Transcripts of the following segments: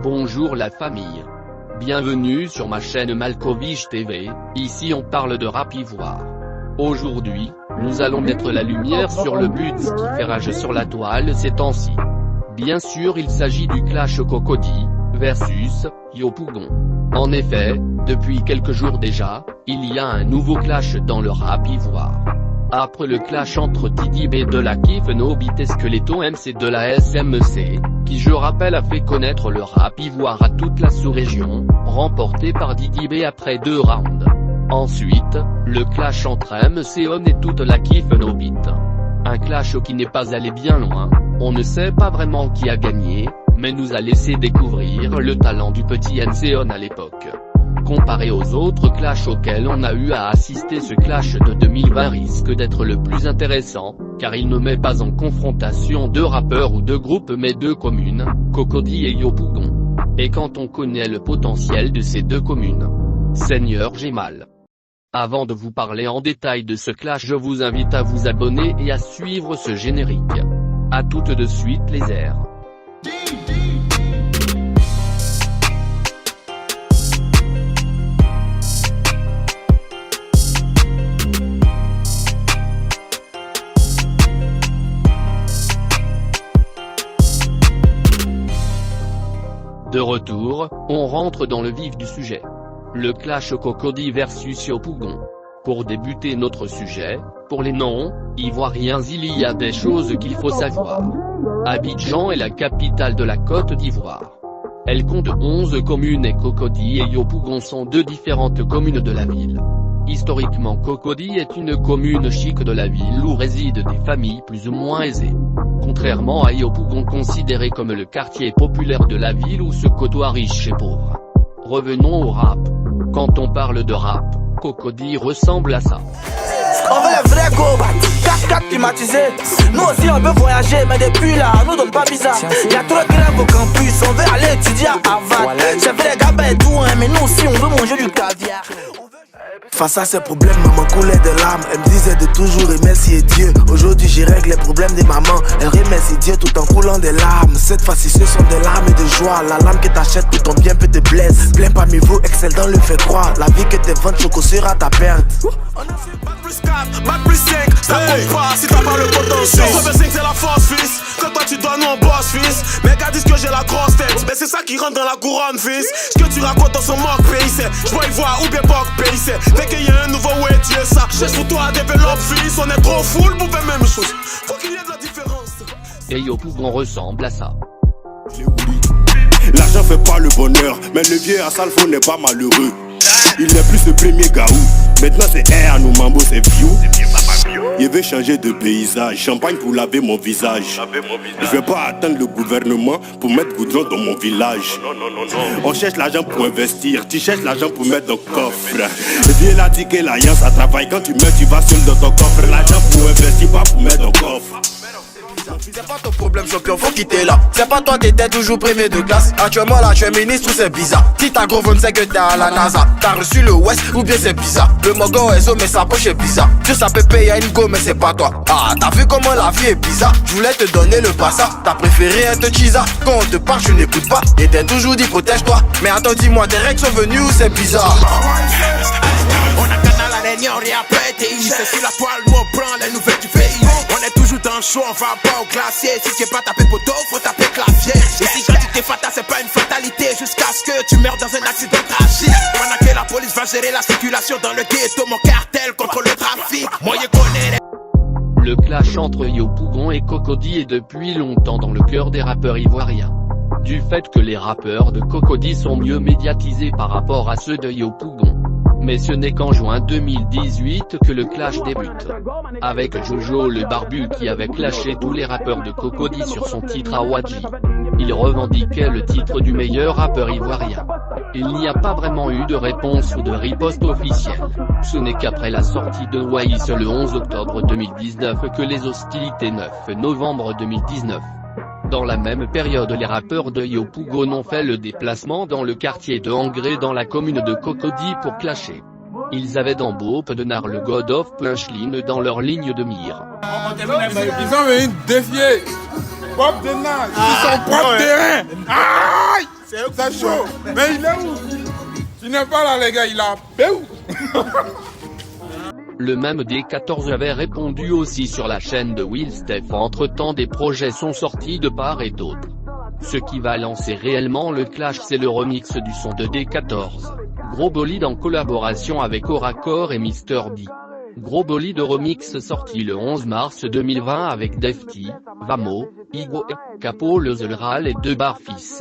Bonjour la famille. Bienvenue sur ma chaîne Malkovich TV, ici on parle de rap ivoire. Aujourd'hui, nous allons mettre la lumière sur le but qui fait rage sur la toile ces temps-ci. Bien sûr il s'agit du clash Cocody versus Yopougon. En effet, depuis quelques jours déjà, il y a un nouveau clash dans le rap ivoire. Après le clash entre Didi B de la Kif Nobit et Skeleton MC de la SMC, qui je rappelle a fait connaître le rap ivoire à toute la sous-région, remporté par Didi B après 2 rounds. Ensuite, le clash entre MCON et toute la Kif Nobit. Un clash qui n'est pas allé bien loin, on ne sait pas vraiment qui a gagné, mais nous a laissé découvrir le talent du petit MCON à l'époque. Comparé aux autres clashs auxquels on a eu à assister, ce clash de 2020 risque d'être le plus intéressant, car il ne met pas en confrontation 2 rappeurs ou 2 groupes mais 2 communes, Cocody et Yopougon. Et quand on connaît le potentiel de ces 2 communes, Seigneur j'ai mal. Avant de vous parler en détail de ce clash, je vous invite à vous abonner et à suivre ce générique. A toutes de suite les airs. De retour, on rentre dans le vif du sujet. Le clash Cocody versus Yopougon. Pour débuter notre sujet, pour les non-ivoiriens il y a des choses qu'il faut savoir. Abidjan est la capitale de la Côte d'Ivoire. Elle compte 11 communes et Cocody et Yopougon sont 2 différentes communes de la ville. Historiquement Cocody est une commune chic de la ville où résident des familles plus ou moins aisées. Contrairement à Yopougon considéré comme le quartier populaire de la ville où se côtoient riches et pauvres. Revenons au rap. Quand on parle de rap, Cocody ressemble à ça. On veut les vrais go, 4x4 climatisés. Nous aussi on veut voyager, mais depuis là, nous donne pas bizarre. Y'a trop de grèves au campus, on veut aller étudier à Harvard. J'ai fait les gars et tout, hein, mais nous aussi on veut manger du caviar. Face à ces problèmes, maman coulait des larmes. Elle me disait de toujours remercier Dieu. Aujourd'hui j'y règle les problèmes des mamans. Elle remercie Dieu tout en coulant des larmes. Cette fois-ci ce sont des larmes et de joie. La lame que t'achètes pour ton bien peut te blesse. Plein parmi vous, excelle dans le fait croire. La vie que tes ventes choco sera ta perte. On a fait bac plus 4, bac plus 5. Ça compte pas si t'as pas le potentiel. 65 c'est la force fils. Quand toi tu dois nous en boss fils. Mes gars disent que j'ai la grosse tête. Mais c'est ça qui rentre dans la couronne fils. Ce que tu racontes on s'en moque pays c'est. J'vois y voir ou bien pas pays c'est. Dès qu'il y a un nouveau way, tu es ça. Cherche pour toi, développe, fils. On est trop full pour faire même chose. Faut qu'il y ait de la différence. Et Yopougon ressemble à ça. L'argent fait pas le bonheur, mais le vieux à Salfo n'est pas malheureux. Il n'est plus ce premier gaou. Maintenant c'est air, nous mambo c'est vieux. Il veut changer de paysage, champagne pour laver mon visage. Je vais pas attendre le gouvernement pour mettre goudron dans mon village. On cherche l'argent pour investir, tu cherches l'argent pour mettre dans le coffre. Viens là dit que l'alliance ça travaille, quand tu meurs tu vas seul dans ton coffre. L'argent pour investir, pas pour mettre dans le coffre. C'est pas ton problème champion, faut quitter là. C'est pas toi t'étais toujours premier de classe. Actuellement là tu es ministre ou c'est bizarre. Si ta gros ne sait que t'es à la NASA. T'as reçu le West ou bien c'est bizarre. Le Mogo Ezo mais sa poche est bizarre. Tu ça peut payer à une go mais c'est pas toi. Ah t'as vu comment la vie est bizarre. Je voulais te donner le passat. T'as préféré être cheesa. Quand on te parle tu n'écoutes pas. Et t'es toujours dit protège-toi. Mais attends dis-moi tes règles sont venues ou c'est bizarre. On a canal à l'aignant, rien pété. C'est sur la toile, nous on prend les nouvelles du pays. On est toujours dans le show, on va pas au glacier. Si tu n'es pas tapé poteau, faut taper clavier. Et si quand tu t'es fatal, c'est pas une fatalité. Jusqu'à ce que tu meurs dans un accident tragique. Pendant que la police va gérer la circulation dans le ghetto, mon cartel contrôle le trafic. Moi je connais. Le clash entre Yopougon et Cocody est depuis longtemps dans le cœur des rappeurs ivoiriens. Du fait que les rappeurs de Cocody sont mieux médiatisés par rapport à ceux de Yopougon. Mais ce n'est qu'en juin 2018 que le clash débute. Avec Jojo le barbu qui avait clashé tous les rappeurs de Cocody sur son titre Awadji. Il revendiquait le titre du meilleur rappeur ivoirien. Il n'y a pas vraiment eu de réponse ou de riposte officielle. Ce n'est qu'après la sortie de Waïs le 11 octobre 2019 que les hostilités 9 novembre 2019. Dans la même période les rappeurs de Yopougon ont fait le déplacement dans le quartier de Angré dans la commune de Cocody pour clasher. Ils avaient dans Bope de Nar le God of Punchline dans leur ligne de mire. Ils ont venus défier Bob de Nar sur son propre terrain. Aïe! C'est chaud. Mais il est où? Tu n'es pas là, les gars, il a où? Le même D14 avait répondu aussi sur la chaîne de Will Steph. Entre-temps, des projets sont sortis de part et d'autre. Ce qui va lancer réellement le clash, c'est le remix du son de D14. Gros Bolide en collaboration avec Oracor et Mr B. Gros Bolide remix sorti le 11 mars 2020 avec Defty, Vamo, Igo, Capo le Zolral et deux Barfis.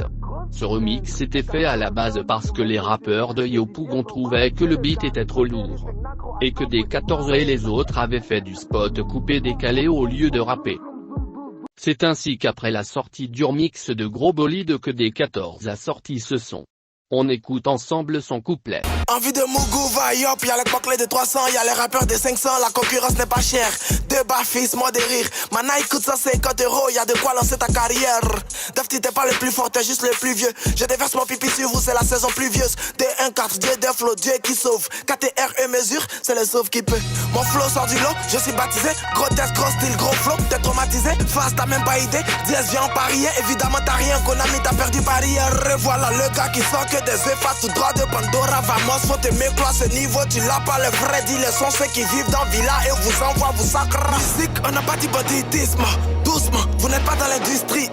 Ce remix était fait à la base parce que les rappeurs de Yopougon trouvaient que le beat était trop lourd. Et que D14 et les autres avaient fait du spot coupé décalé au lieu de rapper. C'est ainsi qu'après la sortie du remix de Gros Bolide que D14 a sorti ce son. On écoute ensemble son couplet. Envie de Mougou, va yop, y'a les coclés de 300, y'a les rappeurs de 500, la concurrence n'est pas chère. Deux Barfis, moi des rires, ma Nike coûte 150 €, y'a de quoi lancer ta carrière. Defty t'es pas le plus fort, t'es juste le plus vieux. Je déverse mon pipi sur vous, c'est la saison pluvieuse. D1 4, Dieu des flots, Dieu qui sauve. KTR et mesure, c'est le sauve qui peut. Mon flow sort du lot, je suis baptisé. Gros test, gros style, gros flow, t'es traumatisé. Face, t'as même pas idée, Diaz vient en parier. Évidemment t'as rien, Konami t'as perdu parier. Voilà le gars qui sort que des œufs tout droit de Pandora. Vamos, faut t'aimer quoi ce niveau, tu l'as pas le vrai deal. Les sont ceux qui vivent dans Villa et vous envoient vous sacre. Musique, on n'a pas du banditisme. Doucement, vous n'êtes pas dans l'industrie.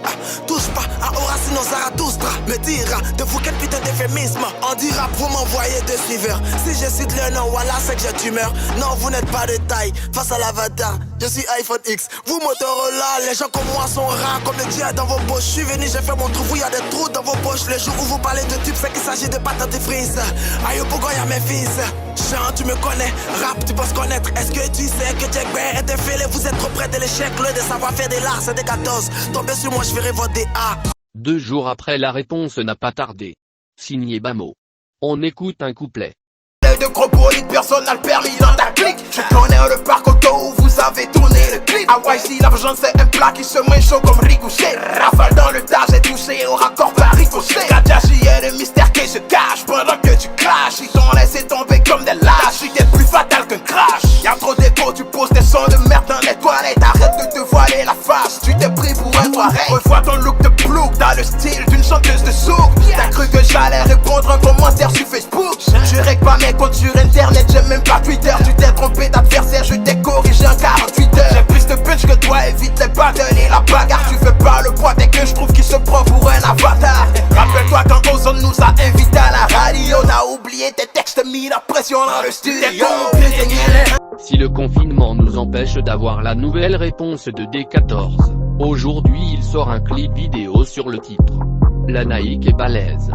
Touche pas à Horace, nos Zarathustra. Me dira de vous quel putain d'euphémisme. On dira vous m'envoyez des suiveurs. Si je cite le nom, voilà c'est que j'ai tumeur. Non, vous n'êtes pas de taille face à l'avatar. Je suis iPhone X, vous Motorola. Les gens comme moi sont rares, comme le diable dans vos poches. Je suis venu, j'ai fait mon trou, vous y a des trous dans vos poches. Les jours où vous parlez de tubes, c'est qu'il s'agit de patates frites. Aïe au Pogo, y'a mes fils. Chant, tu me connais, rap, tu penses connaître. Est-ce que tu sais que Jack Bear est défilé? Vous êtes trop près de l'échec, le de savoir faire des lards, c'est des 14. Tombez sur moi, je ferai votre DA. 2 jours après, la réponse n'a pas tardé. Signé Bamo. On écoute un couplet. De gros bolides, personne n'a le permis dans ta clique. Je connais le parc auto où vous avez tourné le clip. Ah ici l'argent c'est un plat qui se mange chaud comme ricochet. Rafale dans le tas, j'ai touché au raccord par ricochet. Kadashi et le mystère qui se cache pendant que tu craches. Ils t'ont laissé tomber comme des lâches. T'es plus fatal qu'un crash. Y'a trop d'écho, tu poses des sons de merde dans les toilettes. Arrête de te voiler la face, tu t'es pris pour un toilette. Revois ton look de plouc, t'as le style d'une chanteuse de souk. T'as cru que j'allais répondre un commentaire sur Facebook. Je règle pas mes comptes sur internet, j'aime même pas Twitter. Tu t'es trompé d'adversaire, je t'ai corrigé en 48 heures. J'ai plus de punch que toi, évite les battles et la bagarre. Tu fais pas le poids dès que je trouve qu'il se prend pour un avatar. Rappelle-toi quand Ozone nous a invités à la radio. On a oublié tes textes, mis la pression dans le studio. Si le confinement nous empêche d'avoir la nouvelle réponse de D14, aujourd'hui il sort un clip vidéo sur le titre. La Nike est balèze.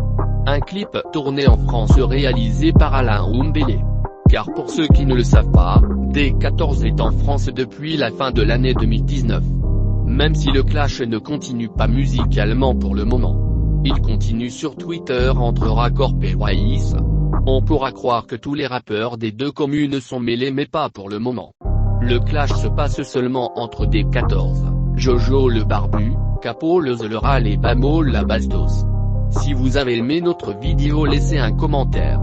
Un clip tourné en France réalisé par Alain Oumbélé. Car pour ceux qui ne le savent pas, D14 est en France depuis la fin de l'année 2019. Même si le clash ne continue pas musicalement pour le moment. Il continue sur Twitter entre Raccord et Waïs. On pourra croire que tous les rappeurs des deux communes sont mêlés mais pas pour le moment. Le clash se passe seulement entre D14, Jojo le Barbu, Capo le Zolral et Bamo la Bastos. Si vous avez aimé notre vidéo, laissez un commentaire.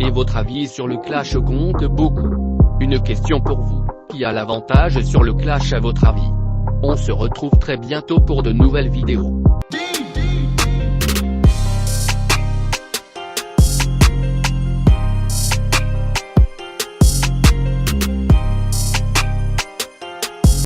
Et votre avis sur le clash compte beaucoup. Une question pour vous, qui a l'avantage sur le clash à votre avis? On se retrouve très bientôt pour de nouvelles vidéos.